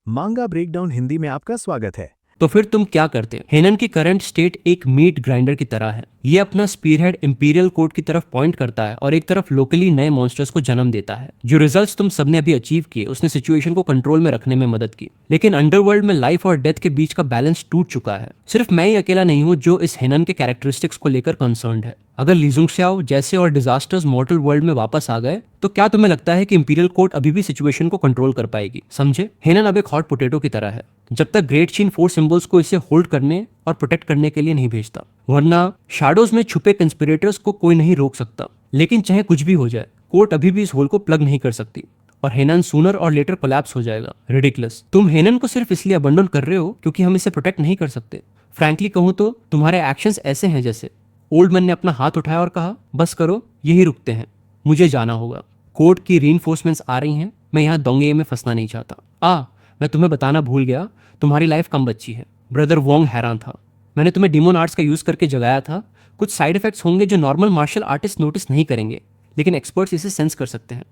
मांगा ब्रेकडाउन हिंदी में आपका स्वागत है। तो फिर तुम क्या करते? हेनन की करंट स्टेट एक मीट ग्राइंडर की तरह है। ये अपना स्पीरहेड इंपीरियल कोर्ट की तरफ पॉइंट करता है और एक तरफ लोकली नए मॉन्स्टर्स को जन्म देता है। जो रिजल्ट्स तुम सबने अभी अचीव किए उसने सिचुएशन को कंट्रोल में रखने में मदद की, लेकिन अंडरवर्ल्ड में लाइफ और डेथ के बीच का बैलेंस टूट चुका है। सिर्फ मैं ही अकेला नहीं हूँ जो इस हेनन के कैरेक्टरिस्टिक्स को लेकर कंसर्न्ड है। अगर लीजुंग श्याओ जैसे और डिजास्टर्स मॉर्टल वर्ल्ड में वापस आ गए तो क्या तुम्हें लगता है कि इंपीरियल कोर्ट अभी भी सिचुएशन को कंट्रोल कर पाएगी? समझे, हेनन अब एक हॉट पोटैटो की तरह है जब तक ग्रेट चीन फोर सिंबल्स को इसे होल्ड करने और प्रोटेक्ट करने के लिए नहीं भेजता, वरना शैडोज में छुपे कंस्पिरेटर्स को कोई नहीं रोक सकता। लेकिन चाहे कुछ भी हो जाए, कोर्ट अभी भी इस होल को प्लग नहीं कर सकती और हेनन सूनर और लेटर कोलैप्स हो जाएगा। रिडिकुलस, तुम हेनन को सिर्फ इसलिए अबंडन कर रहे हो क्योंकि हम इसे प्रोटेक्ट नहीं कर सकते। फ्रैंकली कहूं तो तुम्हारे एक्शंस ऐसे हैं जैसे ओल्ड मैन ने अपना हाथ उठाया और कहा, बस करो, यही रुकते हैं, मुझे जाना होगा। कोर्ट की रीइंफोर्समेंट्स आ रही हैं, मैं यहाँ दोंगे में फंसना नहीं चाहता। मैं तुम्हें बताना भूल गया, तुम्हारी लाइफ कम बच्ची है। ब्रदर वोंग हैरान था। मैंने तुम्हें डिमोन आर्ट्स का यूज करके जगाया था। कुछ साइड इफेक्ट्स होंगे जो नॉर्मल मार्शल आर्टिस्ट नोटिस नहीं करेंगे, लेकिन एक्सपर्ट्स इसे सेंस कर सकते हैं।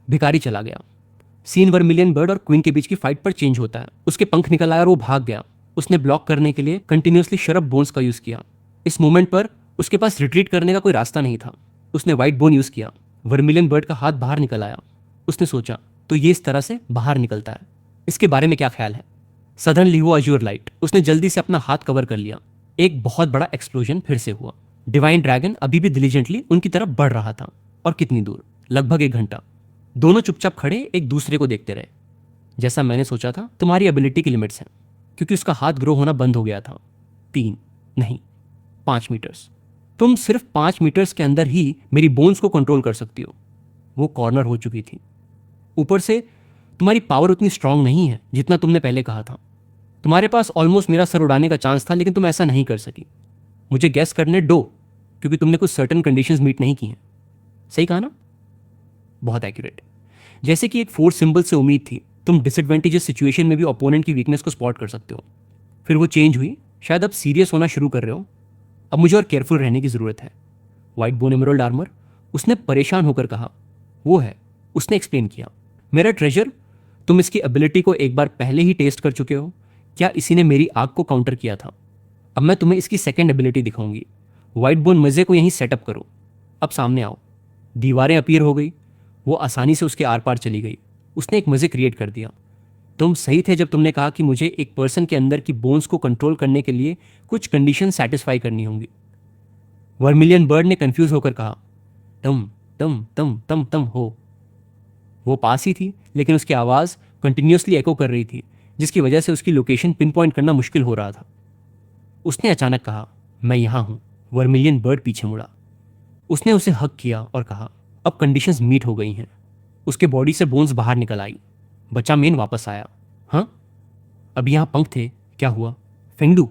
भिखारी चला गया। सीन वर्मिलियन बर्ड और क्वीन के बीच की फाइट पर चेंज होता है। उसके पंख निकल आया और वो भाग गया। उसने ब्लॉक करने के लिए कंटिन्यूसली शरप बोन्स का यूज किया। इस मोमेंट पर उसके पास रिट्रीट करने का कोई रास्ता नहीं था। उसने व्हाइट बोन यूज किया। वर्मिलियन बर्ड का हाथ बाहर निकल आया। उसने सोचा, तो ये इस तरह से बाहर निकलता है। इसके बारे में क्या ख्याल है? सडनली वो अज्योर लाइट। उसने जल्दी से अपना हाथ कवर कर लिया। एक बहुत बड़ा एक्सप्लोजन फिर से हुआ। डिवाइन ड्रैगन अभी भी दिलिजेंटली उनकी तरफ बढ़ रहा था। और कितनी दूर? लगभग 1 घंटा। दोनों चुपचाप खड़े एक दूसरे को देखते रहे। जैसा मैंने सोचा था, तुम्हारी एबिलिटी की लिमिट्स हैं, क्योंकि उसका हाथ ग्रो होना बंद हो गया था। 3 नहीं, 5 मीटर्स। तुम सिर्फ 5 मीटर्स के अंदर ही मेरी बोन्स को कंट्रोल कर सकती हो। वो कॉर्नर हो चुकी थी। ऊपर से तुम्हारी पावर उतनी स्ट्रांग नहीं है जितना तुमने पहले कहा था। तुम्हारे पास ऑलमोस्ट मेरा सर उड़ाने का चांस था, लेकिन तुम ऐसा नहीं कर सकी। मुझे गैस करने दो, क्योंकि तुमने कुछ सर्टेन कंडीशंस मीट नहीं की हैं। सही कहा ना? बहुत एक्यूरेट। जैसे कि एक फोर्स सिंबल से उम्मीद थी, तुम डिसएडवांटेजेस सिचुएशन में भी ओपोनेंट की वीकनेस को स्पॉट कर सकते हो। फिर वो चेंज हुई। शायद अब सीरियस होना शुरू कर रहे हो। अब मुझे और केयरफुल रहने की जरूरत है। व्हाइट बोन एमराल्ड आर्मर, उसने परेशान होकर कहा। वो है, उसने एक्सप्लेन किया। मेरा ट्रेजर, तुम इसकी एबिलिटी को एक बार पहले ही टेस्ट कर चुके हो। क्या इसी ने मेरी आग को काउंटर किया था? अब मैं तुम्हें इसकी सेकंड एबिलिटी दिखाऊंगी। व्हाइट बोन मजे को यहीं सेटअप करो। अब सामने आओ। दीवारें अपीयर हो गई। वो आसानी से उसके आर पार चली गई। उसने एक मजे क्रिएट कर दिया। तुम सही थे जब तुमने कहा कि मुझे एक पर्सन के अंदर की बोन्स को कंट्रोल करने के लिए कुछ कंडीशन सेटिस्फाई करनी होंगी। वर्मिलियन बर्ड ने कंफ्यूज होकर कहा, तुम हो। वो पास ही थी, लेकिन उसकी आवाज़ कंटिन्यूसली एको कर रही थी, जिसकी वजह से उसकी लोकेशन पिन पॉइंट करना मुश्किल हो रहा था। उसने अचानक कहा, मैं यहाँ हूँ। वर्मिलियन बर्ड पीछे मुड़ा। उसने उसे हक किया और कहा, अब कंडीशंस मीट हो गई हैं। उसके बॉडी से बोन्स बाहर निकल आई। बच्चा मेन वापस आया। हाँ, अब यहाँ पंख थे, क्या हुआ? फेंगडू,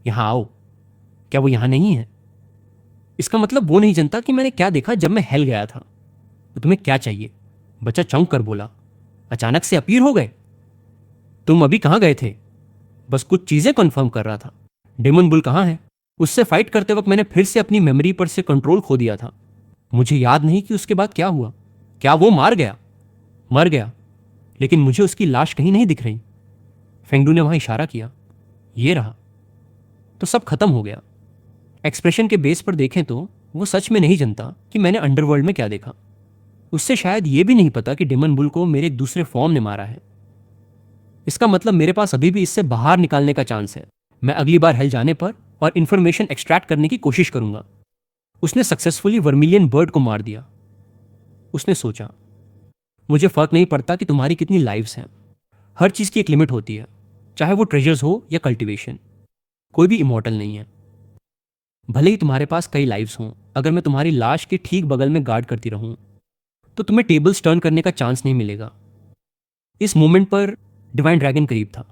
यहाँ आओ। क्या वो यहाँ नहीं है? इसका मतलब वो नहीं जानता कि मैंने क्या देखा जब मैं हेल गया था। तो तुम्हें क्या चाहिए? बच्चा चौंक कर बोला, अचानक से अपीयर हो गए? तुम अभी कहाँ गए थे? बस कुछ चीजें कंफर्म कर रहा था। डेमन बुल कहाँ है? उससे फाइट करते वक्त मैंने फिर से अपनी मेमोरी पर से कंट्रोल खो दिया था। मुझे याद नहीं कि उसके बाद क्या हुआ। क्या वो मार गया? मर गया, लेकिन मुझे उसकी लाश कहीं नहीं दिख रही। फेंगडू ने वहां इशारा किया। ये रहा। तो सब खत्म हो गया। एक्सप्रेशन के बेस पर देखें तो वो सच में नहीं जानता कि मैंने अंडरवर्ल्ड में क्या देखा। उससे शायद ये भी नहीं पता कि डेमन बुल को मेरे एक दूसरे फॉर्म ने मारा है। इसका मतलब मेरे पास अभी भी इससे बाहर निकालने का चांस है। मैं अगली बार हेल जाने पर और इंफॉर्मेशन एक्सट्रैक्ट करने की कोशिश करूंगा। उसने सक्सेसफुली वर्मिलियन बर्ड को मार दिया। उसने सोचा, मुझे फर्क नहीं पड़ता कि तुम्हारी कितनी लाइव्स हैं। हर चीज की एक लिमिट होती है, चाहे वो ट्रेजर्स हो या कल्टीवेशन। कोई भी इमॉर्टल नहीं है। भले ही तुम्हारे पास कई लाइव्स हों, अगर मैं तुम्हारी लाश के ठीक बगल में गार्ड करती रहूं तो तुम्हें टेबल्स टर्न करने का चांस नहीं मिलेगा। इस मोमेंट पर डिवाइन ड्रैगन करीब था।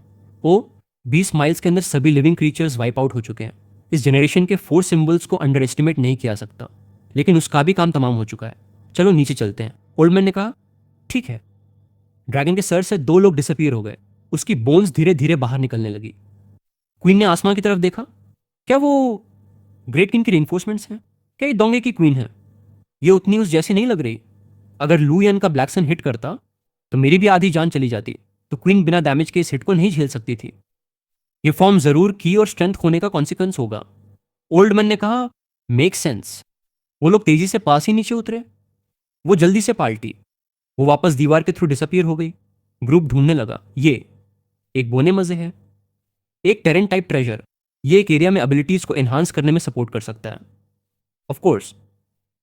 वो 20 माइल्स के अंदर सभी लिविंग क्रीचर्स वाइप आउट हो चुके हैं। इस जनरेशन के 4 सिंबल्स को अंडर एस्टिमेट नहीं किया सकता, लेकिन उसका भी काम तमाम हो चुका है। चलो नीचे चलते हैं। ओल्डमैन ने कहा, ठीक है। ड्रैगन के सर से 2 लोग डिसअपीयर हो गए। उसकी बोन्स धीरे धीरे बाहर निकलने लगी। क्वीन ने आसमान की तरफ देखा। क्या वो ग्रेट किंग की रिइंफोर्समेंट्स हैं? क्या ये दोंगे की क्वीन है? ये उतनी उस जैसी नहीं लग रही। अगर लू यन का ब्लैक सन हिट करता तो मेरी भी आधी जान चली जाती। तो क्वीन बिना डैमेज के इस हिट को नहीं झेल सकती थी। ये फॉर्म जरूर की और स्ट्रेंथ खोने का कॉन्सिक्वेंस होगा। ओल्ड मैन ने कहा, मेक सेंस। वो लोग तेजी से पास ही नीचे उतरे। वो जल्दी से पाल्टी। वो वापस दीवार के थ्रू डिसअपियर हो गई। ग्रुप ढूंढने लगा। ये एक बोने मजे है। एक टेरेंट टाइप ट्रेजर। ये एक एरिया में एबिलिटीज को एनहांस करने में सपोर्ट कर सकता है। ऑफ कोर्स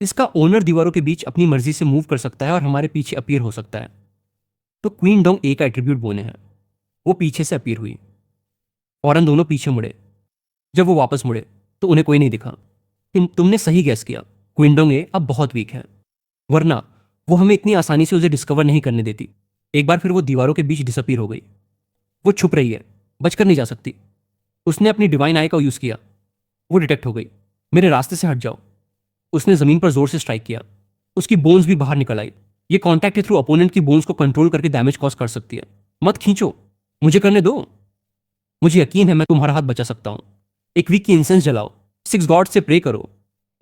इसका ओनर दीवारों के बीच अपनी मर्जी से मूव कर सकता है और हमारे पीछे अपीयर हो सकता है। तो क्वीन डोंग ए का एट्रीब्यूट बोने है। वो पीछे से अपीयर हुई। फौरन दोनों पीछे मुड़े। जब वो वापस मुड़े तो उन्हें कोई नहीं दिखा। तुमने सही गैस किया, क्वीन डोंग ए अब बहुत वीक है, वरना वो हमें इतनी आसानी से उसे डिस्कवर नहीं करने देती। एक बार फिर वो दीवारों के बीच डिसअपीयर हो गई। वो छुप रही है, बचकर नहीं जा सकती। उसने अपनी डिवाइन आई का यूज किया। वो डिटेक्ट हो गई। मेरे रास्ते से हट जाओ। उसने जमीन पर जोर से स्ट्राइक किया। उसकी बोन्स भी बाहर निकल आई। ये कॉन्टैक्ट के थ्रू अपोनेंट की बोन्स को कंट्रोल करके डैमेज कॉज कर सकती है। मत खींचो, मुझे करने दो। मुझे यकीन है मैं तुम्हारा हाथ बचा सकता हूं। एक वीक की इंसेंस जलाओ, 6 गॉड से प्रे करो।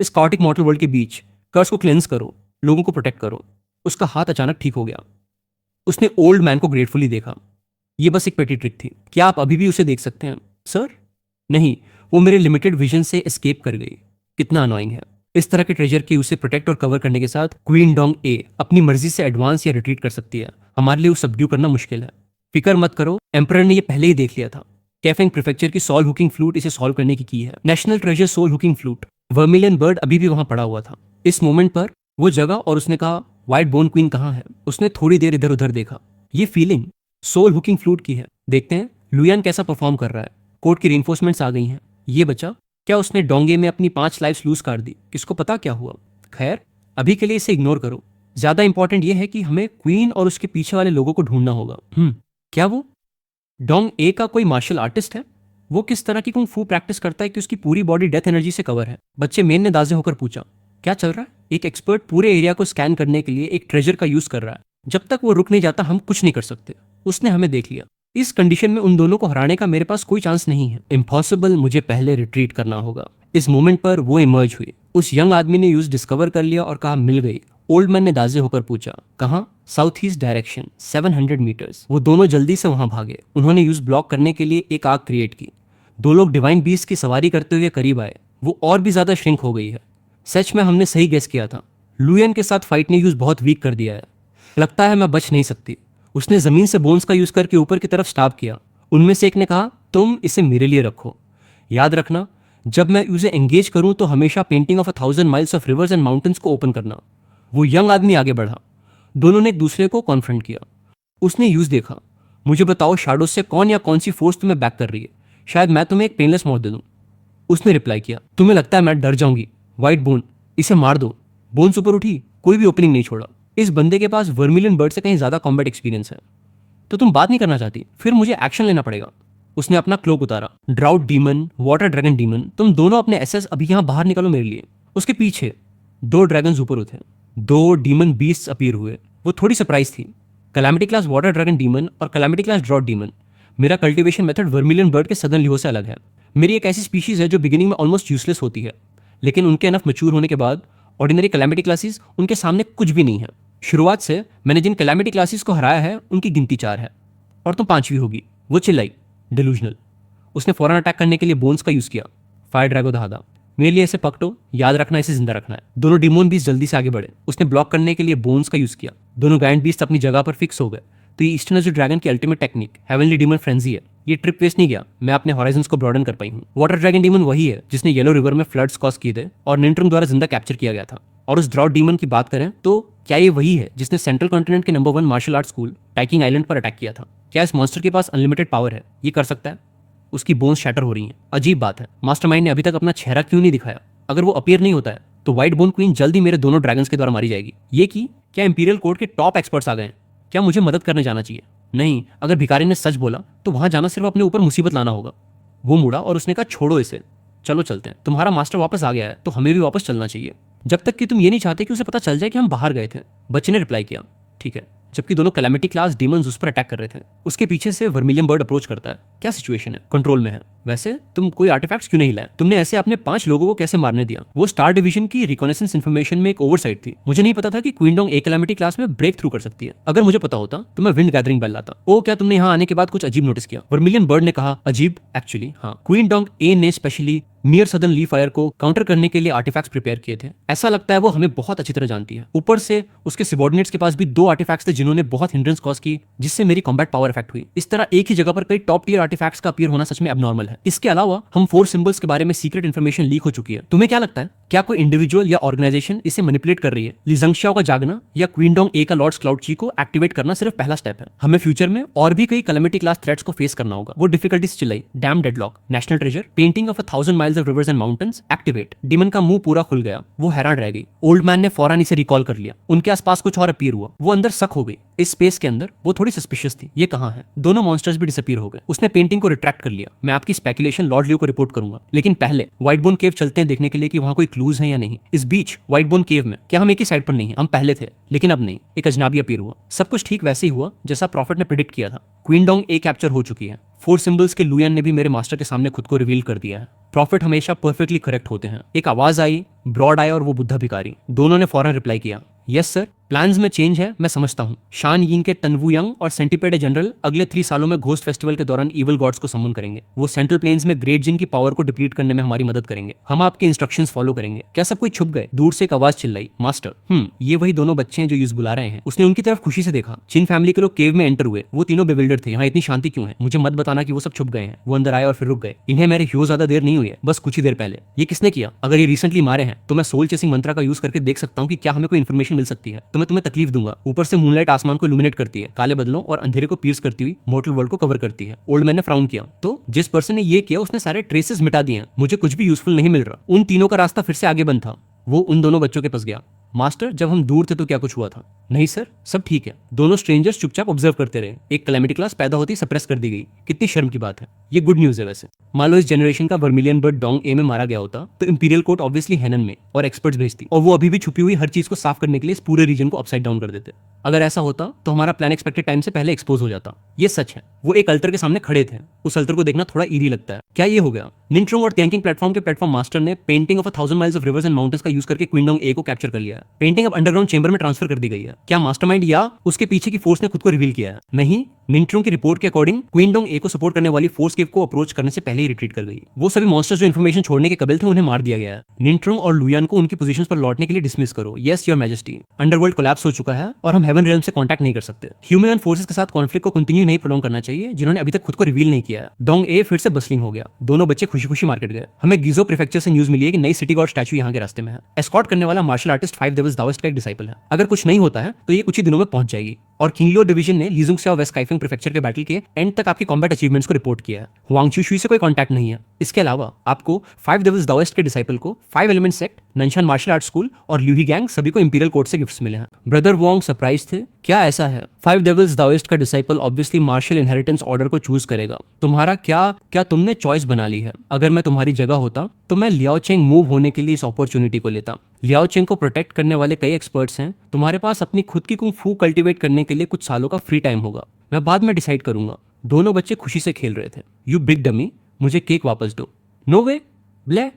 इस काटिक मॉर्टल वर्ल्ड के बीच कर्स को क्लेंस करो, लोगों को प्रोटेक्ट करो। उसका हाथ अचानक ठीक हो गया। उसने ओल्ड मैन को ग्रेटफुली देखा। ये बस एक पेटी ट्रिक थी। क्या आप अभी भी उसे देख सकते हैं सर? नहीं, वो मेरे लिमिटेड विजन से एस्केप कर गई। कितना अनोइंग है। इस तरह के ट्रेजर की उसे प्रोटेक्ट और कवर करने के साथ क्वीन डोंग ए अपनी मर्जी से एडवांस या रिट्रीट कर सकती है। हमारे लिए उसे सबड्यू करना मुश्किल है। फिकर मत करो, एम्परर ने ये पहले ही देख लिया था। कैफेंग प्रीफेक्चर की सोल हुकिंग फ्लूट इसे सॉल्व करने की है। National treasure soul hooking flute. Vermilion bird अभी भी वहां पड़ा हुआ था। इस मोमेंट पर वो जगह और उसने कहा, व्हाइट बोन क्वीन कहाँ है? उसने थोड़ी देर इधर उधर देखा। ये फीलिंग सोल हुकिंग फ्लूट की है। देखते हैं लुयान कैसा परफॉर्म कर रहा है। कोर्ट की रेनफोर्समेंट्स आ गई हैं। ये बचा। क्या उसने डोंगे में अपनी 5 लाइफ्स लूज कर दी? किसको पता क्या हुआ। खैर, अभी के लिए इसे इग्नोर करो। ज्यादा इंपॉर्टेंट ये है कि हमें क्वीन और उसके पीछे वाले लोगों को ढूंढना होगा। क्या वो डोंग ए का कोई मार्शल आर्टिस्ट है? वो किस तरह की कुंग फू प्रैक्टिस करता है कि उसकी पूरी बॉडी डेथ एनर्जी से कवर है? बच्चे मेन ने दाजे होकर पूछा, क्या चल रहा है? एक एक्सपर्ट पूरे एरिया को स्कैन करने के लिए एक ट्रेजर का यूज कर रहा है। जब तक वो रुक नहीं जाता हम कुछ नहीं कर सकते। उसने हमें देख लिया। इस कंडीशन में उन दोनों को हराने का मेरे पास कोई चांस नहीं है। इम्पॉसिबल, मुझे पहले रिट्रीट करना होगा। इस मोमेंट पर वो इमर्ज हुई। उस यंग आदमी ने यूज डिस्कवर कर लिया और कहा, मिल गई। ओल्ड मैन ने दाजे होकर पूछा, कहाँ? South east direction, 700 meters. वो दोनों जल्दी से वहां भागे। उन्होंने यूज ब्लॉक करने के लिए एक आग क्रिएट की। 2 लोग डिवाइन बीस्ट की सवारी करते हुए करीब आए। वो और भी ज्यादा श्रिंक हो गई है। सच में हमने सही गेस किया था। लुयन के साथ फाइट ने यूज बहुत वीक कर दिया है। लगता है मैं बच नहीं सकती। उसने जमीन से बोन्स का यूज करके ऊपर की तरफ स्टॉप किया। उनमें से एक ने कहा, तुम इसे मेरे लिए रखो। याद रखना, जब मैं उसे एंगेज करूं तो हमेशा painting of 1000 miles of reverse and mountains को ओपन करना। वो यंग आदमी आगे बढ़ा। दोनों ने एक दूसरे को कॉन्फ्रंट किया। उसने यूज देखा, मुझे बताओ शैडो से कौन या कौन सी फोर्स तुम्हें बैक कर रही है? शायद मैं तुम्हें एक पेनलेस मौत दे दूं। उसने रिप्लाई किया, तुम्हें लगता है मैं डर जाऊंगी? व्हाइट बोन, इसे मार दो। बोन्स ऊपर उठी, कोई भी ओपनिंग नहीं छोड़ा। इस बंदे के पास वर्मिलियन बर्ड से कहीं ज्यादा कॉम्बैट एक्सपीरियंस है। तो तुम बात नहीं करना चाहती? फिर मुझे एक्शन लेना पड़ेगा। उसने अपना क्लोक उतारा। Drought demon, water dragon demon, तुम दोनों अपने एसएस अभी यहां बाहर निकलो मेरे लिए। उसके पीछे 2 ड्रैगन्स ऊपर उठे। 2 डीमन बीस्ट्स अपीयर हुए। वो थोड़ी सरप्राइज थी। Calamity class water dragon demon और कैलामिटी क्लास ड्रॉट डीमन। मेरा कल्टीवेशन मेथड वर्मिलियन बर्ड के सदर्न लियो से अलग है। मेरी एक ऐसी स्पीशीज है जो बिगिनिंग में ऑलमोस्ट यूजलेस होती है, लेकिन उनके एनफ मैच्योर होने के बाद ऑर्डिनरी कैलामिटी क्लासेस उनके सामने कुछ भी नहीं है। शुरुआत से मैंने जिन कैलामिटी क्लासेस को हराया है उनकी गिनती 4 है और तुम 5वीं होगी। वो चिल्लाई, डिलूजनल। उसने फौरन अटैक करने के लिए बोन्स का यूज किया। फायर ड्रैगो दहादा, मेरे लिए इसे पकड़ो। याद रखना, इसे जिंदा रखना है। दोनों डिमोन बीस्ट जल्दी से आगे बढ़े। उसने ब्लॉक करने के लिए बोन्स का यूज किया। दोनों गाइंड बीस्ट अपनी जगह पर फिक्स हो गए। तो ये ईस्टर्न एजर ड्रैगन की ultimate technique heavenly demon frenzy है। ये ट्रिप वेस्ट नहीं गया। मैं अपने हॉराइजन्स को ब्रॉडन कर पाई हूँ। वाटर ड्रैगन डीमन वही है जिसने येलो रिवर में फ्लड्स कॉज किए थे और निंट्रम द्वारा जिंदा कैप्चर किया गया था। और उस ड्रॉट डीमन की बात करें तो क्या ये वही है जिसने सेंट्रल कॉन्टिनेंट के नंबर 1 मार्शल आर्ट स्कूल टाइकिंग आइलैंड पर अटैक किया था? क्या इस मॉन्स्टर के पास अनलिमिटेड पावर है? ये कर सकता है? उसकी बोन्स शैटर हो रही हैं। अजीब बात है, मास्टरमाइंड ने अभी तक अपना चेहरा क्यों नहीं दिखाया? अगर वो अपीयर नहीं होता है तो व्हाइट बोन क्वीन जल्दी मेरे दोनों ड्रैगन्स के द्वारा मारी जाएगी। ये की क्या इंपीरियल कोर्ट के टॉप एक्सपर्ट्स आ गए हैं? क्या मुझे मदद करने जाना चाहिए? नहीं, अगर भिखारी ने सच बोला तो वहां जाना सिर्फ अपने ऊपर मुसीबत लाना होगा। वो मुड़ा और उसने कहा, छोड़ो इसे, चलो चलते हैं। तुम्हारा मास्टर वापस आ गया है तो हमें भी वापस चलना चाहिए, जब तक कि तुम ये नहीं चाहते कि उसे पता चल जाए कि हम बाहर गए थे। बच्चे ने रिप्लाई किया, ठीक है, जबकि दोनों कैलामिटी क्लास डीमंस उस पर अटैक कर रहे थे। उसके पीछे से वर्मिलियन बर्ड अप्रोच करता है। क्या सिचुएशन है? कंट्रोल में है। वैसे तुम कोई आर्टिफैक्ट्स क्यों नहीं लाए? तुमने ऐसे अपने 5 लोगों को कैसे मारने दिया? वो स्टार डिवीजन की रिकॉनेसेंस इन्फॉर्मेशन में एक ओवरसाइट थी। मुझे नहीं पता था कि क्वीनडोंग ए कैलामिटी क्लास में ब्रेक थ्रू कर सकती है। अगर मुझे पता होता तो मैं विंड गैदरिंग बेल लाता। ओ, क्या तुमने यहाँ आने के बाद कुछ अजीब नोटिस किया? वर्मिलियन बर्ड ने कहा, अजीब? एक्चुअली हाँ, क्वीनडोंग ए ने स्पेशली नियर सदर्न ली फायर को काउंटर करने के लिए आर्टिफैक्ट्स प्रिपेयर किए थे। ऐसा लगता है वो हमें बहुत अच्छी तरह जानती है। ऊपर से उसके सबऑर्डिनेट्स के पास भी 2 आर्टिफैक्ट्स थे जिन्होंने बहुत हिंड्रेंस कॉज की, जिससे मेरी कॉम्बैट पावर इफेक्ट हुई। इस तरह एक ही जगह पर कई टॉप टियर आर्टिफैक्ट्स का अपीयर होना सच में एबनॉर्मल है। इसके अलावा हम 4 सिंबल्स के बारे में सीक्रेट इन्फॉर्मेशन लीक हो चुकी है। तुम्हें क्या लगता है, क्या कोई इंडिविजुअल या ऑर्गेनाइजेशन इसे मैनिपुलेट कर रही है? ली ज़ंगशाओ का जागना या क्वीनडोंग ए का लॉर्ड्स क्लाउड ची को एक्टिवेट करना सिर्फ पहला स्टेप है। हमें फ्यूचर में और भी कई कैलामिटी क्लास थ्रेट्स को फेस करना होगा। वो डिफिकल्टीज चिल्लाई, dam deadlock, national treasure, painting of 1000 miles of reverse and mountains, activate. Demon का मुंह पूरा खुल गया। वो हैरान रह गई। ओल्ड मैन ने फौरन इसे रिकॉल कर लिया। उनके आसपास कुछ और अपीयर हुआ। वो अंदर शक हो गई। इस स्पेस के अंदर वो थोड़ी सस्पिशियस थी। ये कहां है? दोनों मॉन्स्टर्स भी डिसअपीयर हो गए। उसने पेंटिंग को रिट्रैक्ट कर लिया। मैं आपकी स्पेकुलेशन लॉर्ड लियो को रिपोर्ट करूंगा, लेकिन पहले व्हाइट बोन केव चलते हैं देखने के लिए कि वहां कोई क्लूज है या नहीं। इस बीच व्हाइट बोन केव में क्या हम एक ही साइड पर नहीं है? हम पहले थे, लेकिन अब नहीं। एक अजनबी अपीयर हुआ। सब कुछ ठीक वैसे ही हुआ जैसा प्रॉफिट ने प्रेडिक्ट किया था। क्वीनडोंग ए कैप्चर हो चुकी है। 4 सिंबल्स के लुयन ने भी मेरे मास्टर के सामने खुद को रिवील कर दिया है। प्रॉफिट हमेशा परफेक्टली करेक्ट होते हैं। एक आवाज आई, ब्रॉड आई और वो बुद्धा भिखारी। दोनों ने फौरन रिप्लाई किया, यस सर, प्लान्स में चेंज है, मैं समझता हूँ। शान यिंग के तनवू यंग और सेंटीपेड जनरल अगले 3 सालों में घोस्ट फेस्टिवल के दौरान इवल गॉड्स को समन करेंगे। वो सेंट्रल प्लेन्स में ग्रेट जिन की पावर को डिप्लीट करने में हमारी मदद करेंगे। हम आपके इंस्ट्रक्शंस फॉलो करेंगे। क्या सब कोई छुप गए? दूर से एक आवाज चिल्लाई, मास्टर, ये वही दोनों बच्चे हैं जो यूज बुला रहे हैं। उसने उनकी तरफ खुशी से देखा। चिन फैमिली के लोग केव में एंटर हुए। वो तीनों बेविल्डर थे। यहाँ इतनी शांति क्यों है? मुझे मत बताना कि वो सब छुप गए हैं। वो अंदर आए और फिर रुक गए। इन्हें मेरे ह्यो ज्यादा देर नहीं हुई है, बस कुछ ही देर पहले। ये किसने किया? अगर ये रिसेंटली मारे हैं तो मैं सोल चेसिंग मंत्रा का यूज करके देख सकता हूँ कि क्या हमें कोई इन्फॉर्मेशन मिल सकती है। तो मैं तुम्हें तकलीफ दूंगा। ऊपर से मूनलाइट आसमान को इल्यूमिनेट करती है, काले बदलों और अंधेरे को पीर्स करती हुई मोर्टल वर्ल्ड को कवर करती है। ओल्ड मैन ने फ्राउन किया। तो जिस पर्सन ने ये किया उसने सारे ट्रेसेस मिटा दिए। मुझे कुछ भी यूजफुल नहीं मिल रहा। उन तीनों का रास्ता फिर से आगे बंद था। वो उन दोनों बच्चों के पास गया। मास्टर, जब हम दूर थे तो क्या कुछ हुआ था? नहीं सर, सब ठीक है। दोनों स्ट्रेंजर्स चुपचाप ऑब्जर्व करते रहे। एक कैलामिटी क्लास पैदा होती सप्रेस कर दी गई। कितनी शर्म की बात है। ये गुड न्यूज है। वैसे मान लो इस जनरेशन का वर्मिलियन बर्ड डोंग ए में मारा गया होता तो इंपीरियल कोर्ट ऑब्वियसली हेनन में और एक्सपर्ट्स भेजती और वो अभी भी छुपी हुई हर चीज को साफ करने के लिए इस पूरे रीजन को अपसाइड डाउन कर देते। अगर ऐसा होता तो हमारा प्लान एक्सपेक्टेड टाइम से पहले एक्सपोज हो जाता। ये सच है। वो एक अल्टर के सामने खड़े थे। उस अल्टर को देखना थोड़ा ईरी लगता है। क्या ये हो गया? निंट्रोंग और टैंकिंग प्लेटफॉर्म के प्लेटफॉर्म मास्टर ने painting of 1000 miles of reverse and mountains का यूज करके क्वीनडोंग ए को कैप्चर कर लिया है। पेंटिंग अब अंडरग्राउंड चेंबर में ट्रांसफर कर दी गई है। क्या मास्टरमाइंड या उसके पीछे की फोर्स ने खुद को रिवील किया है? नहीं, निंट्रोंग की रिपोर्ट के अकॉर्डिंग क्वीनडोंग ए को सपोर्ट करने वाली फोर्स केव को अप्रोच करने से पहले ही रिट्रीट कर गई। वो सभी मॉन्स्टर्स जो इन्फॉर्मेशन छोड़ने के कबिल थे उन्हें मार दिया गया है। निंट्रोंग और लुयान को उनकी पोजीशंस पर लौटने के लिए डिसमिस करो। Yes your majesty. Underworld collapse हो चुका है और हम हेवन रियल्म से कांटेक्ट नहीं कर सकते। ह्यूमन फोर्सेस के साथ कॉन्फ्लिक्ट को कंटिन्यू नहीं प्रोलॉन्ग करना चाहिए जिन्होंने अभी तक खुद को रिवील नहीं किया है। डोंग ए फिर से बस्लिंग हो गया। दोनों बच्चे खुशी खुशी मार्केट गए। हमें गिजो प्रीफेक्चर से न्यूज मिली है कि नई सिटी गॉड स्टैचू यहाँ के रास्ते में है। एस्कॉर्ट करने वाला मार्शल आर्टिस्ट 5 डेविल्स दाओइस्ट का एक डिसाइपल है। अगर कुछ नहीं होता है तो ये कुछ ही दिनों में पहुंच जाएगी। और किंगलियो डिवीजन ने लीजुंगसे और वेस्ट काइफिंग प्रीफेक्चर के बैटल के एंड तक आपकी कॉम्बैट अचीवमेंट्स को रिपोर्ट किया है। हुआंगचू शुई से कोई कांटेक्ट नहीं है। इसके अलावा आपको 5 डेविल्स दाओइस्ट के डिसाइपल को 5 element sect, Nanshan martial art school और ल्यूही गैंग सभी को इंपीरियल कोर्ट से गिफ्ट्स मिले हैं। ब्रदर वोंग सरप्राइज थे। क्या ऐसा है? 5 डेविल्स दाओइस्ट का disciple obviously martial inheritance order को चूज करेगा। तुम्हारा क्या तुमने चॉइस बना ली है? अगर मैं तुम्हारी जगह होता तो मैं लियाओ चेंग मूव होने के लिए इस अपॉर्चुनिटी को लेता। लियाओ चेंग को प्रोटेक्ट करने वाले कई एक्सपर्ट्स हैं। तुम्हारे पास अपनी खुद की कुंग फू कल्टीवेट करने के लिए कुछ सालों का फ्री टाइम होगा। मैं बाद में डिसाइड करूंगा। दोनों बच्चे खुशी से खेल रहे थे। यू बिग डमी, मुझे केक वापस दो। नो वे, ब्ले,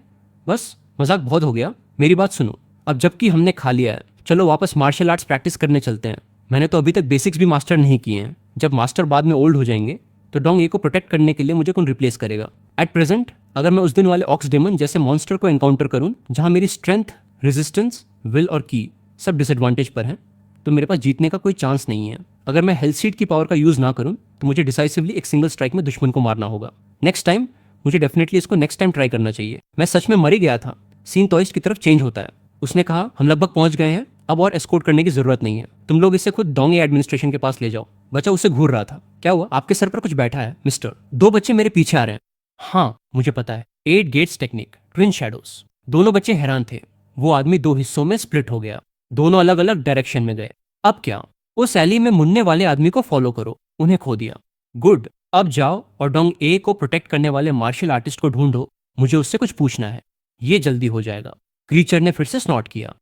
बस मजाक बहुत हो गया। मेरी बात सुनो। अब जबकि हमने खा लिया है, चलो वापस मार्शल आर्ट्स प्रैक्टिस करने चलते हैं। मैंने तो अभी तक बेसिक्स भी मास्टर नहीं किए हैं। जब मास्टर बाद में ओल्ड हो जाएंगे तो डोंग ए को प्रोटेक्ट करने के लिए मुझे कौन रिप्लेस करेगा? एट प्रेजेंट अगर मैं उस दिन वाले ऑक्स डेमन जैसे मॉन्स्टर को एनकाउंटर करूं जहां मेरी स्ट्रेंथ, रेजिस्टेंस, विल और की सब डिसएडवांटेज पर हैं तो मेरे पास जीतने का कोई चांस नहीं है। अगर मैं हेल्थ सीट की पावर का यूज ना करूं तो मुझे डिसाइसिवली एक सिंगल स्ट्राइक में दुश्मन को मारना होगा। नेक्स्ट टाइम मुझे डेफिनेटली इसको नेक्स्ट टाइम ट्राई करना चाहिए। मैं सच में मर ही गया था। सीन तोइस्ट की तरफ चेंज होता है। उसने कहा, हम लगभग पहुंच गए हैं, अब और एस्कॉर्ट करने की जरूरत नहीं है। तुम लोग इसे खुद डोंग ए एडमिनिस्ट्रेशन के पास ले जाओ। बच्चा उससे घूर रहा था। क्या हुआ? आपके सर पर कुछ बैठा है मिस्टर। 2 बच्चे मेरे पीछे आ रहे हैं। हाँ मुझे पता है, 8 गेट्स टेक्निक, ट्विन शैडोज। दोनों बच्चे हैरान थे। वो आदमी 2 हिस्सों में स्प्लिट हो गया। दोनों अलग अलग डायरेक्शन में गए। अब क्या? उस एली में मुन्ने वाले आदमी को फॉलो करो। उन्हें खो दिया। गुड, अब जाओ और डोंग ए को प्रोटेक्ट करने वाले मार्शल आर्टिस्ट को ढूंढो। मुझे उससे कुछ पूछना है। ये जल्दी हो जाएगा। क्रीचर ने फिर से स्नॉट किया।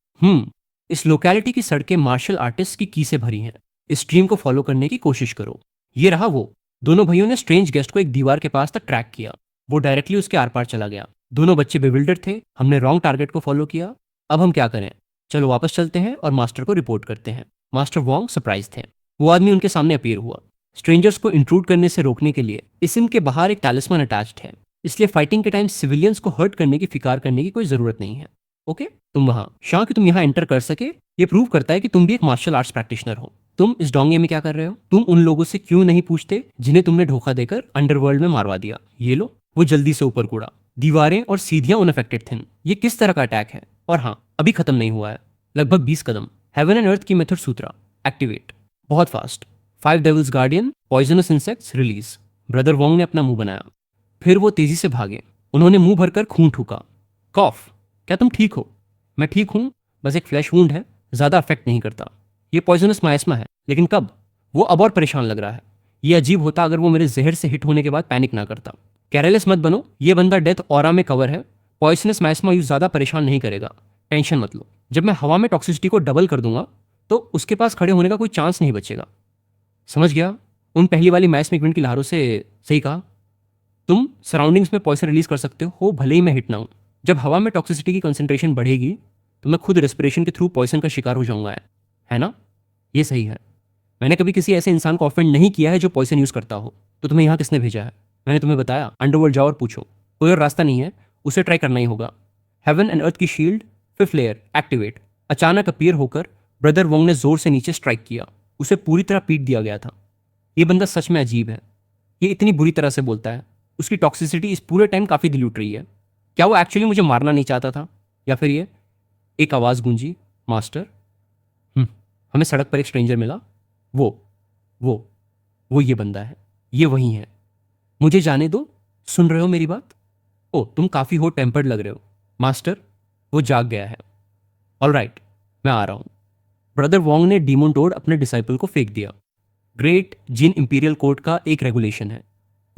इस लोकेलिटी की सड़कें मार्शल आर्टिस्ट की से भरी हैं। इस स्ट्रीम को फॉलो करने की कोशिश करो। ये रहा वो। दोनों भाइयों ने स्ट्रेंज गेस्ट को एक दीवार के पास तक ट्रैक किया। वो डायरेक्टली उसके आर पार चला गया। दोनों बच्चे बेविल्डर थे। हमने रॉन्ग टारगेट को फॉलो किया। अब हम क्या करें? चलो वापस चलते हैं और मास्टर को रिपोर्ट करते हैं। मास्टर वोंग सरप्राइज थे। वो आदमी उनके सामने अपीयर हुआ। स्ट्रेंजर्स को इंट्रूड करने से रोकने के लिए इसिम के बाहर एक टैलिस्मन अटैच्ड है, इसलिए फाइटिंग के टाइम सिविलियंस को हर्ट करने की फिकार करने की कोई जरूरत नहीं है। ओके, तुम वहां शाह कि तुम यहाँ एंटर कर सके ये प्रूव करता है कि तुम भी एक मार्शल आर्ट्स प्रैक्टिशनर हो। तुम इस डोंगे में क्या कर रहे हो? तुम उन लोगों से क्यों नहीं पूछते जिन्हें तुमने धोखा देकर अंडरवर्ल्ड में मारवा दिया? ये लो। वो जल्दी से ऊपर कूड़ा। दीवारें और सीढ़ियां अनअफेक्टेड थीं। ये किस तरह का अटैक है? और हाँ, अभी खत्म नहीं हुआ है। लगभग 20 कदम। हेवन एंड अर्थ की मेथड सूत्रा एक्टिवेट। बहुत fast. 5 devils guardian poisonous insects release. Brother Wong ने अपना मुंह बनाया। फिर वो तेजी से भागे। उन्होंने मुंह भरकर खून ठूका। कॉफ। क्या तुम ठीक हो? मैं ठीक हूं, बस एक फ्लैश वुंड है, ज्यादा अफेक्ट नहीं करता। ये पॉइजनस मायस्मा है, लेकिन कब? वो अब और परेशान लग रहा है। ये अजीब होता अगर वो मेरे जहर से हिट होने के बाद पैनिक ना करता। कैरलेस मत बनो, ये बंदा डेथ ऑरा में कवर है। पॉइजनस मायस्मा यूज ज्यादा परेशान नहीं करेगा। टेंशन मत लो। जब मैं हवा में टॉक्सिसिटी को डबल कर दूंगा तो उसके पास खड़े होने का कोई चांस नहीं बचेगा। समझ गया? उन पहली वाली मायस्मिक विंड की लहरों से। सही कहा। तुम सराउंडिंग्स में पॉइजन रिलीज कर सकते हो भले ही मैं हिट ना हूं। जब हवा में टॉक्सिसिटी की कंसंट्रेशन बढ़ेगी तो मैं खुद रेस्पिरेशन के थ्रू पॉइजन का शिकार हो जाऊंगा, है ना? ये सही है। मैंने कभी किसी ऐसे इंसान को ऑफेंड नहीं किया है जो पॉइजन यूज करता हो। तो तुम्हें यहाँ किसने भेजा है? मैंने तुम्हें बताया, अंडरवर्ल्ड जाओ और पूछो। कोई और रास्ता नहीं है, उसे ट्राई करना ही होगा। हेवन एंड अर्थ की शील्ड 5th लेयर एक्टिवेट। अचानक अपीयर होकर ब्रदर वोंग ने जोर से नीचे स्ट्राइक किया। उसे पूरी तरह पीट दिया गया था। ये बंदा सच में अजीब है। ये इतनी बुरी तरह से बोलता है। उसकी टॉक्सिसिटी इस पूरे टाइम काफी दिलूट रही है। क्या वो एक्चुअली मुझे मारना नहीं चाहता था, या फिर ये? एक आवाज गूंजी, मास्टर। हमें सड़क पर एक स्ट्रेंजर मिला। वो ये बंदा है। ये वही है। मुझे जाने दो। सुन रहे हो मेरी बात? ओ, तुम काफी हो टेम्पर्ड लग रहे हो। मास्टर, वो जाग गया है। ऑलराइट, मैं आ रहा हूं। ब्रदर वोंग ने डीमन टोड अपने डिसाइपल को फेंक दिया। ग्रेट जिन इंपीरियल कोड का एक रेगुलेशन है।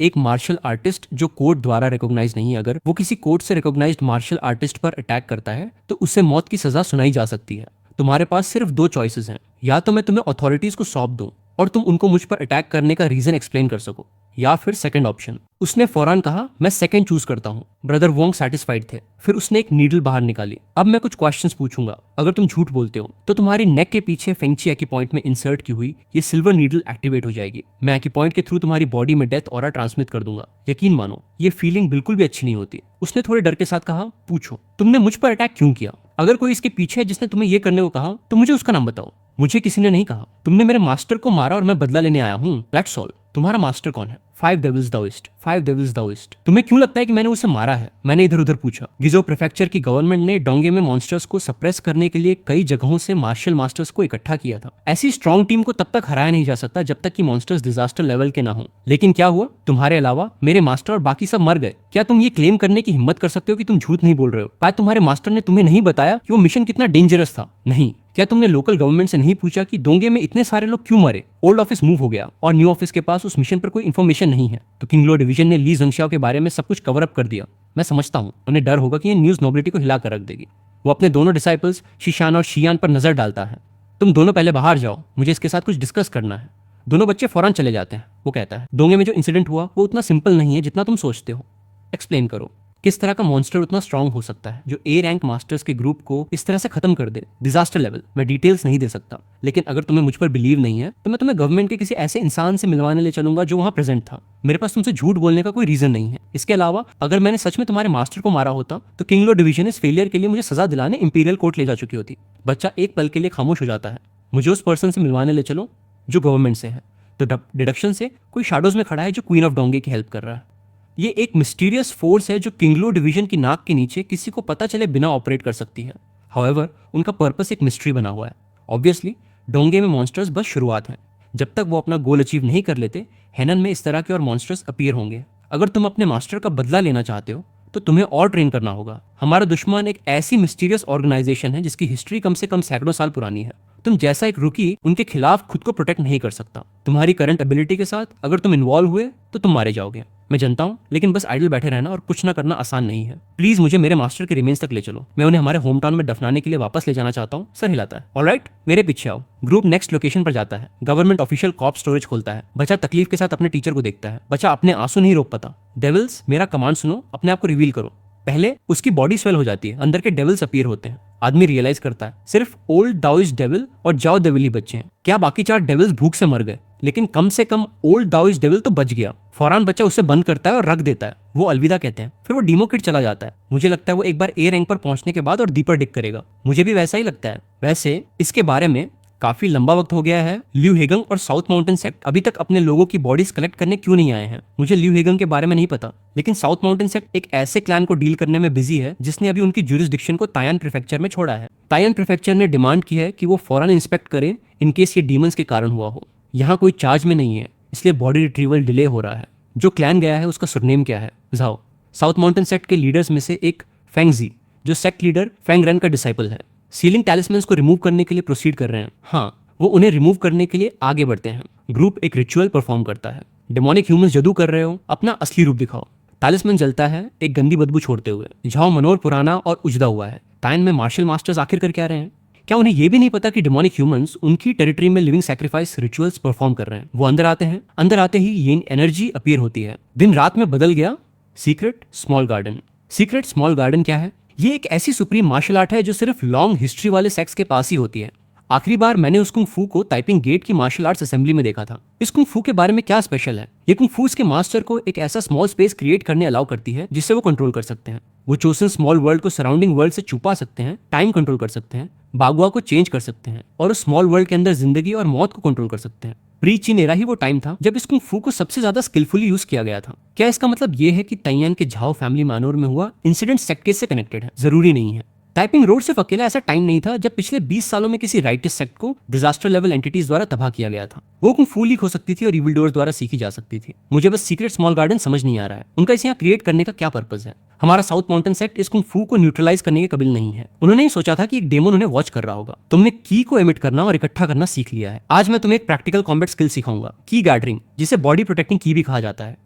एक मार्शल आर्टिस्ट जो कोर्ट द्वारा रिकॉग्नाइज नहीं, अगर वो किसी कोर्ट से रिकॉग्नाइज्ड मार्शल आर्टिस्ट पर अटैक करता है तो उसे मौत की सजा सुनाई जा सकती है। तुम्हारे पास सिर्फ 2 चॉइसेस हैं। या तो मैं तुम्हें अथॉरिटीज को सौंप दूं और तुम उनको मुझ पर अटैक करने का रीजन एक्सप्लेन कर सको, या फिर सेकंड ऑप्शन। उसने फौरन कहा, मैं सेकंड चूज करता हूं। ब्रदर वोंग सेटिस्फाइड थे। फिर उसने एक नीडल बाहर निकाली। अब मैं कुछ क्वेश्चंस पूछूंगा। अगर तुम झूठ बोलते हो तो तुम्हारी नेक के पीछे फेंगची एक्यूपॉइंट में इंसर्ट की हुई ये सिल्वर नीडल एक्टिवेट हो जाएगी। मैं एक्यूपॉइंट के थ्रू तुम्हारी बॉडी में डेथ ऑरा ट्रांसमिट कर दूंगा। यकीन मानो, ये फीलिंग बिल्कुल भी अच्छी नहीं होती। उसने थोड़े डर के साथ कहा, पूछो, तुमने मुझ पर अटैक क्यों किया? अगर कोई इसके पीछे है जिसने तुम्हें ये करने को कहा तो मुझे उसका नाम बताओ। मुझे किसी ने नहीं कहा। तुमने मेरे मास्टर को मारा और मैं बदला लेने आया हूँ। That's all. तुम्हारा मास्टर कौन है? 5 डेविल्स दाओइस्ट। 5 डेविल्स दाओइस्ट। तुम्हें क्यों लगता है कि मैंने उसे मारा है? मैंने इधर उधर पूछा। गिजो प्रेफेक्चर की गवर्नमेंट ने डोंगे में मॉन्स्टर्स को सप्रेस करने के लिए कई जगहों से मार्शल मास्टर्स को इकट्ठा किया था। ऐसी स्ट्रॉन्ग टीम को तब तक हराया नहीं जा सकता जब तक कि मॉन्स्टर्स डिजास्टर लेवल के ना हो। लेकिन क्या हुआ? तुम्हारे अलावा मेरे मास्टर और बाकी सब मर गए। क्या तुम ये क्लेम करने की हिम्मत कर सकते हो कि तुम झूठ नहीं बोल रहे हो? क्या तुम्हारे मास्टर ने तुम्हें नहीं बताया कि वो मिशन कितना डेंजरस था? नहीं। क्या तुमने लोकल गवर्नमेंट से नहीं पूछा कि डोंगे में इतने सारे लोग क्यों मरे? ओल्ड ऑफिस मूव हो गया और न्यू ऑफिस के पास उस मिशन पर कोई इन्फॉर्मेशन नहीं है। तो किंगलो डिवीजन ने ली जंगशाओ के बारे में सब कुछ कवर अप कर दिया। मैं समझता हूँ उन्हें डर होगा कि ये न्यूज नोबिलिटी को हिला कर रख देगी। वो अपने दोनों डिसाइपल्स शीशान और शियान पर नजर डालता है। तुम दोनों पहले बाहर जाओ, मुझे इसके साथ कुछ डिस्कस करना है। दोनों बच्चे फौरन चले जाते हैं। वो कहता है, डोंगे में जो इंसिडेंट हुआ वो उतना सिंपल नहीं है जितना तुम सोचते हो। एक्सप्लेन करो, किस तरह का मॉन्स्टर उतना स्ट्रांग हो सकता है जो ए रैंक मास्टर्स के ग्रुप को इस तरह से खत्म कर दे, डिजास्टर लेवल। मैं डिटेल्स नहीं दे सकता, लेकिन अगर तुम्हें मुझ पर बिलीव नहीं है तो मैं तुम्हें गवर्नमेंट के किसी ऐसे इंसान से मिलवाने ले चलूंगा जो वहां प्रेजेंट था। मेरे पास तुमसे झूठ बोलने का कोई रीजन नहीं है। इसके अलावा अगर मैंने सच में तुम्हारे मास्टर को मारा होता तो किंगलो डिवीजन इस फेलियर के लिए मुझे सजा दिलाने इंपीरियल कोर्ट ले जा चुकी होती। बच्चा एक पल के लिए खामोश हो जाता है। मुझे उस पर्सन से मिलवाने ले चलो जो गवर्नमेंट से है। तो डिडक्शन से कोई शैडोज में खड़ा है जो क्वीन ऑफ डोंगे की हेल्प कर रहा है। ये एक मिस्टीरियस फोर्स है जो किंगलो डिवीजन की नाक के नीचे किसी को पता चले बिना ऑपरेट कर सकती है। हाउएवर, उनका पर्पस एक मिस्ट्री बना हुआ है। ऑब्वियसली डोंगे में मॉन्स्टर्स बस शुरुआत है। जब तक वो अपना गोल अचीव नहीं कर लेते, हेनन में इस तरह के और मॉन्स्टर्स अपीयर होंगे। अगर तुम अपने मास्टर का बदला लेना चाहते हो तो तुम्हें और ट्रेन करना होगा। हमारा दुश्मन एक ऐसी मिस्टीरियस ऑर्गेनाइजेशन है जिसकी हिस्ट्री कम से कम सैकड़ों साल पुरानी है। तुम जैसा एक रुकी उनके खिलाफ खुद को प्रोटेक्ट नहीं कर सकता। तुम्हारी करंट एबिलिटी के साथ अगर तुम इन्वॉल्व हुए तो तुम मारे जाओगे। मैं जानता हूँ, लेकिन बस आइडल बैठे रहना और कुछ ना करना आसान नहीं है। प्लीज मुझे मेरे मास्टर के रिमेन्स तक ले चलो, मैं उन्हें हमारे होम टाउन में दफनाने के लिए वापस ले जाना चाहता हूँ। सर हिलाता है। ऑलराइट, मेरे पीछे आओ। ग्रुप नेक्स्ट लोकेशन पर जाता है। गवर्नमेंट ऑफिशियल कॉप स्टोरेज खोलता है। बच्चा तकलीफ के साथ अपने टीचर को देखता है। बच्चा अपने आंसू नहीं रोक पाता। डेविल्स, मेरा कमांड सुनो, अपने आप को रिवील करो। पहले उसकी बॉडी स्वेल हो जाती है, अंदर के डेविल्स अपीयर होते हैं। आदमी रियलाइज करता है सिर्फ ओल्ड दाओइस्ट डेविल और जाओ डेविल ही बच्चे हैं। क्या बाकी 4 डेविल्स भूख से मर गए? लेकिन कम से कम ओल्ड दाओइस्ट डेविल तो बच गया। फौरन बच्चा उसे बंद करता है और रख देता है। वो अलविदा कहते हैं, फिर वो डीमो किट चला जाता है। मुझे लगता है वो एक बार ए रैंक पर पहुंचने के बाद और दीपर डिक करेगा। मुझे भी वैसा ही लगता है। वैसे इसके बारे में काफी लंबा वक्त हो गया है। ल्यू हेगंग और साउथ माउंटेन सेक्ट अभी तक अपने लोगों की बॉडीज कलेक्ट करने क्यों नहीं आए हैं? मुझे ल्यू हेगंग के बारे में नहीं पता, लेकिन साउथ माउंटेन सेक्ट एक ऐसे क्लैन को डील करने में बिजी है जिसने अभी उनकी ज्यूरिसडिक्शन को तायान प्रीफेक्चर में छोड़ा है। तायान प्रीफेक्चर ने डिमांड की है कि वो फौरन इंस्पेक्ट करें इनकेस ये डीमंस के कारण हुआ हो। यहाँ कोई चार्ज में नहीं है, इसलिए बॉडी रिट्रीवल डिले हो रहा है। जो क्लैन गया है उसका सरनेम क्या है? जाओ। साउथ माउंटेन सेक्ट के लीडर्स में से एक फेंगजी, जो सेक्ट लीडर फेंग रन का डिसाइपल है, सीलिंग टैलिस्मन्स को रिमूव करने के लिए प्रोसीड कर रहे हैं। हाँ, वो उन्हें रिमूव करने के लिए आगे बढ़ते हैं। ग्रुप एक रिचुअल परफॉर्म करता है। डेमोनिक ह्यूमंस जादू कर रहे हो, अपना असली रूप दिखाओ। टैलिस्मन जलता है एक गंदी बदबू छोड़ते हुए। झाओ मनोर पुराना और उजदा हुआ है। तायन में मार्शल मास्टर्स आखिर कर क्या रहे हैं? क्या उन्हें यह भी नहीं पता कि डेमोनिक ह्यूमंस उनकी टेरिटरी में लिविंग सैक्रिफाइस रिचुअल्स परफॉर्म कर रहे हैं? वो अंदर आते हैं। अंदर आते ही ये एनर्जी अपीयर होती है। दिन रात में बदल गया। Secret small garden. Secret small garden क्या है? ये एक ऐसी सुप्रीम मार्शल आर्ट है जो सिर्फ लॉन्ग हिस्ट्री वाले सेक्स के पास ही होती है। आखिरी बार मैंने उस कुंग फू को टाइपिंग गेट की मार्शल आर्ट्स असेंबली में देखा था। इस कुंग फू के बारे में क्या स्पेशल है? ये कुंग फू इसके मास्टर को एक ऐसा स्मॉल स्पेस क्रिएट करने अलाउ करती है जिससे वो कंट्रोल कर सकते हैं। वो चोसन स्मॉल वर्ल्ड को सराउंडिंग वर्ल्ड से छुपा सकते हैं, टाइम कंट्रोल कर सकते हैं, बागुआ को चेंज कर सकते हैं और उस स्मॉल वर्ल्ड के अंदर जिंदगी और मौत को कंट्रोल कर सकते हैं। प्री चीन एरा ही वो टाइम था जब इस कुंग फू को सबसे ज्यादा स्किलफुली यूज किया गया था। क्या इसका मतलब ये है कि ताइयान के झाओ फैमिली मानोर में हुआ इंसिडेंट सेक्ट केस से कनेक्टेड है? जरूरी नहीं है। टाइपिंग रोड सिर्फ अकेला ऐसा टाइम नहीं था जब पिछले 20 सालों में किसी राइटिस्ट सेक्ट को डिजास्टर लेवल एंटिटीज द्वारा तबाह किया गया था। वो कुंग फू लीक हो सकती थी और इविल डोर्स द्वारा सीखी जा सकती थी। मुझे बस सीक्रेट स्मॉल गार्डन समझ नहीं आ रहा है, उनका इसे यहाँ क्रिएट करने का क्या पर्पस है? हमारा साउथ माउंटेन सेक्ट इस कुंग फू को न्यूट्रलाइज करने के काबिल नहीं है। उन्होंने ही सोचा था कि एक डेमन उन्हें वॉच कर रहा होगा। तुमने की को एमिट करना और इकट्ठा करना सीख लिया है। आज मैं तुम्हें एक प्रैक्टिकल कॉम्बैट स्किल सिखाऊंगा, की गैदरिंग, जिसे बॉडी प्रोटेक्टिंग की भी कहा जाता है।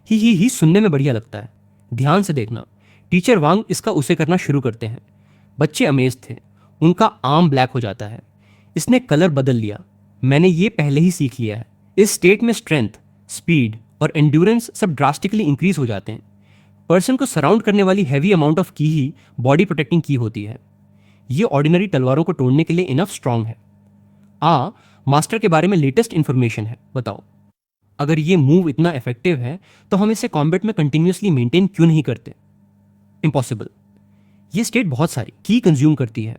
ही सुनने में बढ़िया लगता है। ध्यान से देखना। टीचर वांग इसका उसे करना शुरू करते हैं। बच्चे अमेज थे। उनका आर्म ब्लैक हो जाता है। इसने कलर बदल लिया। मैंने ये पहले ही सीख लिया है। इस स्टेट में स्ट्रेंथ, स्पीड और एंड्योरेंस सब ड्रास्टिकली इंक्रीज हो जाते हैं। पर्सन को सराउंड करने वाली हैवी अमाउंट ऑफ की ही बॉडी प्रोटेक्टिंग की होती है। ये ऑर्डिनरी तलवारों को तोड़ने के लिए इनफ स्ट्रांग है। मास्टर के बारे में लेटेस्ट इंफॉर्मेशन है, बताओ। अगर ये मूव इतना इफेक्टिव है तो हम इसे कॉम्बैट में कंटिन्यूअसली मेंटेन क्यों नहीं करते? इम्पॉसिबल। ये स्टेट बहुत सारी की कंज्यूम करती है।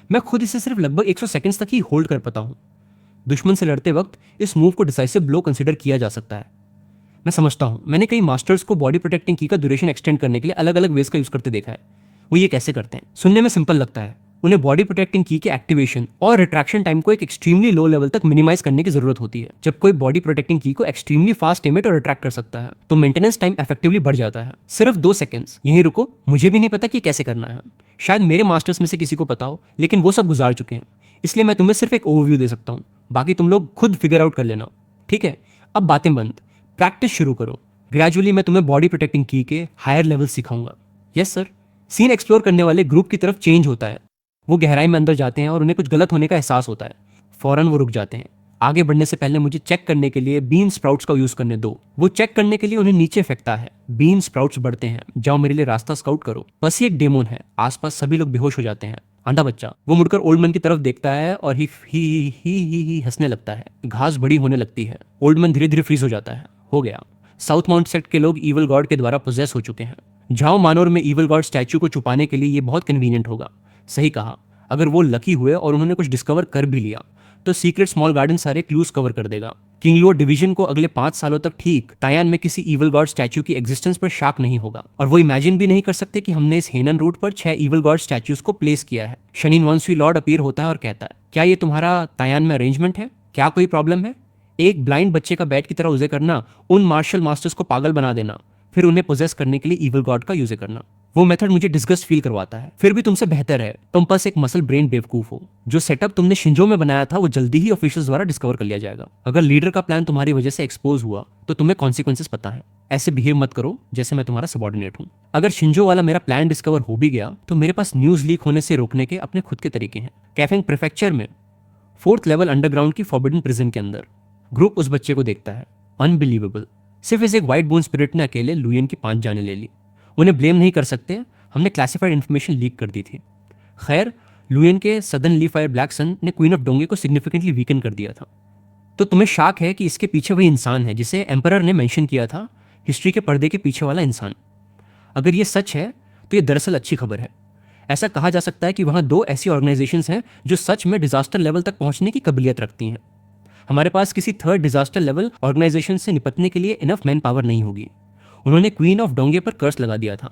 मैं खुद इसे सिर्फ लगभग 100 सेकंड्स तक ही होल्ड कर पाता हूं। दुश्मन से लड़ते वक्त इस मूव को डिसाइसिव ब्लो कंसीडर किया जा सकता है। मैं समझता हूं, मैंने कई मास्टर्स को बॉडी प्रोटेक्टिंग की का ड्यूरेशन एक्सटेंड करने के लिए अलग अलग वेज का यूज करते देखा है। वो ये कैसे करते हैं? सुनने में सिंपल लगता है। उन्हें बॉडी प्रोटेक्टिंग की के एक्टिवेशन और रिट्रैक्शन टाइम को एक एक्सट्रीमली लो लेवल तक मिनिमाइज करने की जरूरत होती है। जब कोई बॉडी प्रोटेक्टिंग की को एक्सट्रीमली फास्ट एमिट और रिट्रैक्ट कर सकता है तो मेंटेनेंस टाइम इफेक्टिवली बढ़ जाता है। सिर्फ 2 सेकंड्स। यहीं रुको, मुझे भी नहीं पता कि कैसे करना है। शायद मेरे मास्टर्स में से किसी को पता हो, लेकिन वो सब गुजार चुके हैं, इसलिए मैं तुम्हें सिर्फ एक ओवरव्यू दे सकता हूँ। बाकी तुम लोग खुद फिगर आउट कर लेना, ठीक है? अब बातें बंद, प्रैक्टिस शुरू करो। ग्रेजुअली मैं तुम्हें बॉडी प्रोटेक्टिंग की के हायर लेवल सिखाऊंगा। Yes sir. सीन एक्सप्लोर करने वाले ग्रुप की तरफ चेंज होता है। वो गहराई में अंदर जाते हैं और उन्हें कुछ गलत होने का एहसास होता है। फौरन वो रुक जाते हैं। आगे बढ़ने से पहले मुझे चेक करने के लिए बीन स्प्राउट्स का यूज करने दो। वो चेक करने के लिए उन्हें नीचे फेंकता है। बीन स्प्राउट्स बढ़ते हैं। जाओ मेरे लिए रास्ता स्काउट करो। बस ये एक डेमोन है। आसपास सभी लोग बेहोश हो जाते हैं। आंधा बच्चा। वो मुड़कर ओल्ड मैन की तरफ देखता है और ही हंसने लगता है। घास बड़ी होने लगती है। ओल्ड मैन धीरे धीरे फ्रीज हो जाता है। हो गया। साउथ माउंट सेक्ट के लोग ईवल गॉड के द्वारा पोजेस हो चुके हैं। झाओ मानोर में ईवल गॉड स्टैच्यू को छुपाने के लिए ये बहुत कन्वीनियंट होगा। सही कहा। अगर वो लकी हुए और उन्होंने कुछ डिस्कवर कर भी लिया तो सीक्रेट स्मॉल गार्डन सारे क्लूज कवर कर देगा। किंग लुओ डिवीजन को अगले 5 सालों तक ठीक तायान में किसी ईवल गॉड स्टैच्यू की एग्जिस्टेंस पर शक नहीं होगा और वो इमेजिन भी नहीं कर सकते कि हमने इस हेनन रूट पर 6 ईवल गॉड स्टैच्यूज को प्लेस किया है। शनिन वंसवी लॉर्ड अपीयर होता है और कहता है, क्या ये तुम्हारा तायान में अरेंजमेंट है? क्या कोई प्रॉब्लम है? एक ब्लाइंड बच्चे का बैट की तरह उसे करना, उन मार्शल मास्टर्स को पागल बना देना, फिर उन्हें पोजेस करने के लिए ईवल गॉड का यूज करना। वो मेथड मुझे डिस्गस्ट फील करवाता है। फिर भी तुमसे बेहतर है तुम बस एक मसल ब्रेन बेवकूफ हो। जो सेटअप तुमने शिंजो में बनाया था वो जल्दी ही ऑफिशियल्स द्वारा डिस्कवर कर लिया जाएगा। अगर लीडर का प्लान तुम्हारी वजह से एक्सपोज हुआ तो तुम्हें कॉन्सिक्वेंसेस पता है। ऐसे बिहेव मत करो जैसे मैं तुम्हारा सबॉर्डिनेट हूँ। अगर शिंजो वाला मेरा प्लान डिस्कवर हो भी गया तो मेरे पास न्यूज लीक होने से रोकने के अपने खुद के तरीके हैं। कैफिंग प्रीफेक्चर में 4th लेवल अंडरग्राउंड की फॉरबिडन प्रिजन के अंदर ग्रुप उस बच्चे को देखता है। अनबिलीवेबल। सिर्फ इस एक व्हाइट बोन स्पिरिट ने अकेले लुयन की 5 जानें ले ली। उन्हें ब्लेम नहीं कर सकते, हमने क्लासिफाइड इन्फॉर्मेशन लीक कर दी थी। खैर, लुयन के सदन ली फायर ब्लैक सन ने क्वीन ऑफ डोंगे को सिग्निफिकेंटली वीकन कर दिया था। तो तुम्हें शाक है कि इसके पीछे वही इंसान है जिसे एम्परर ने मेंशन किया था, हिस्ट्री के पर्दे के पीछे वाला इंसान। अगर ये सच है तो ये दरअसल अच्छी खबर है। ऐसा कहा जा सकता है कि वहाँ 2 ऐसी ऑर्गेनाइजेशंस हैं जो सच में डिजास्टर लेवल तक पहुंचने की काबिलियत रखती हैं। हमारे पास किसी थर्ड डिजास्टर लेवल ऑर्गेनाइजेशन से निपटने के लिए इनफ मैन पावर नहीं होगी। उन्होंने क्वीन ऑफ डोंगे पर कर्स लगा दिया था।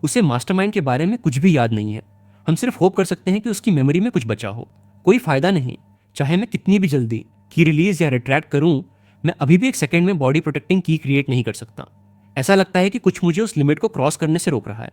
उसे मास्टरमाइंड के बारे में कुछ भी याद नहीं है। हम सिर्फ होप कर सकते हैं कि उसकी मेमोरी में कुछ बचा हो। कोई फायदा नहीं, चाहे मैं कितनी भी जल्दी की रिलीज या रिट्रैक्ट करूं, मैं अभी भी एक सेकंड में बॉडी प्रोटेक्टिंग की क्रिएट नहीं कर सकता। ऐसा लगता है कि कुछ मुझे उस लिमिट को क्रॉस करने से रोक रहा है।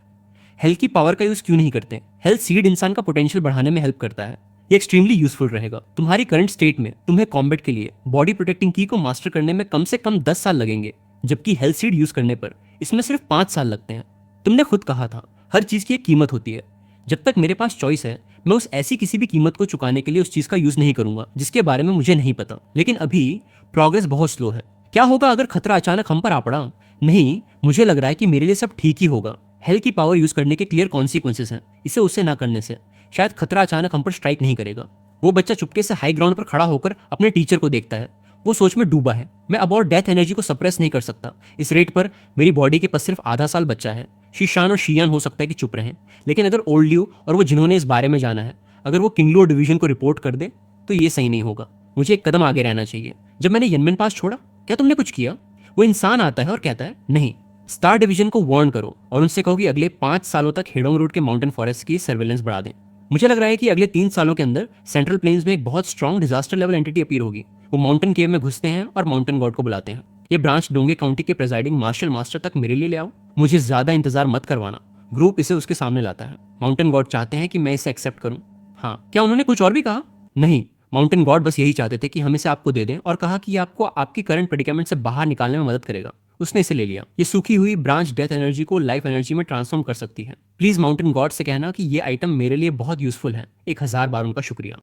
हेल्थ की पावर का यूज क्यों नहीं करते? हेल्थ सीड इंसान का पोटेंशियल बढ़ाने में हेल्प करता है। ये एक्सट्रीमली यूजफुल रहेगा। तुम्हारी करंट स्टेट में तुम्हें कॉम्बैट के लिए बॉडी प्रोटेक्टिंग की को मास्टर करने में कम से कम 10 साल लगेंगे, जबकि हेल्थ सीड यूज करने पर इसमें सिर्फ 5 साल लगते हैं। तुमने खुद कहा था हर चीज की एक कीमत होती है। जब तक मेरे पास चॉइस है, मैं उस ऐसी किसी भी कीमत को चुकाने के लिए उस चीज का यूज नहीं करूंगा जिसके बारे में मुझे नहीं पता। लेकिन अभी प्रोग्रेस बहुत स्लो है। क्या होगा अगर खतरा अचानक हम पर आ पड़ा? नहीं, मुझे लग रहा है कि मेरे लिए सब ठीक ही होगा। हेल्थ की पावर यूज करने के क्लियर कॉन्सिक्वेंसेस हैं। इसे उससे ना करने से शायद खतरा अचानक हम पर स्ट्राइक नहीं करेगा। वो बच्चा चुपके से हाई ग्राउंड पर खड़ा होकर अपने टीचर को देखता है। वो सोच में डूबा है। मैं अब और डेथ एनर्जी को सप्रेस नहीं कर सकता। इस रेट पर मेरी बॉडी के पास सिर्फ आधा साल बच्चा है। शीशान और शियान हो सकता है कि चुप रहें, लेकिन अगर ओल्ड ल्यू और वो जिन्होंने इस बारे में जाना है, अगर वो किंगलो डिवीजन को रिपोर्ट कर दे तो ये सही नहीं होगा। मुझे एक कदम आगे रहना चाहिए। जब मैंने यनमेन पास छोड़ा, क्या तुमने कुछ किया? वो इंसान आता है और कहता है नहीं, स्टार डिवीजन को वार्न करो और उनसे कहो कि अगले 5 सालों तक हेडोंग रोड के माउंटेन फॉरेस्ट की सर्वेलेंस बढ़ा दें। मुझे लग रहा है कि अगले 3 सालों के अंदर सेंट्रल प्लेन्स में एक बहुत strong disaster level entity appear होगी। वो माउंटेन केव में घुसते हैं और माउंटेन गॉड को बुलाते हैं। ये ब्रांच डोंगे काउंटी के प्रेसाइडिंग मार्शल मास्टर तक मेरे लिए ले आओ। मुझे ज्यादा इंतजार मत करवाना। ग्रुप इसे उसके सामने लाता है। माउंटेन गॉड चाहते हैं कि मैं इसे एक्सेप्ट करूं। हाँ, क्या उन्होंने कुछ और भी कहा? नहीं, माउंटेन गॉड बस यही चाहते थे कि हम इसे आपको दे दें और कहा कि ये आपको आपकी करंट प्रेडिकेमेंट से बाहर निकालने में मदद करेगा। उसने इसे ले लिया। ये सूखी हुई ब्रांच डेथ एनर्जी को लाइफ एनर्जी में ट्रांसफॉर्म कर सकती है। प्लीज माउंटेन गॉड से कहना कि ये आइटम मेरे लिए बहुत यूजफुल है। 1000 बार उनका शुक्रिया।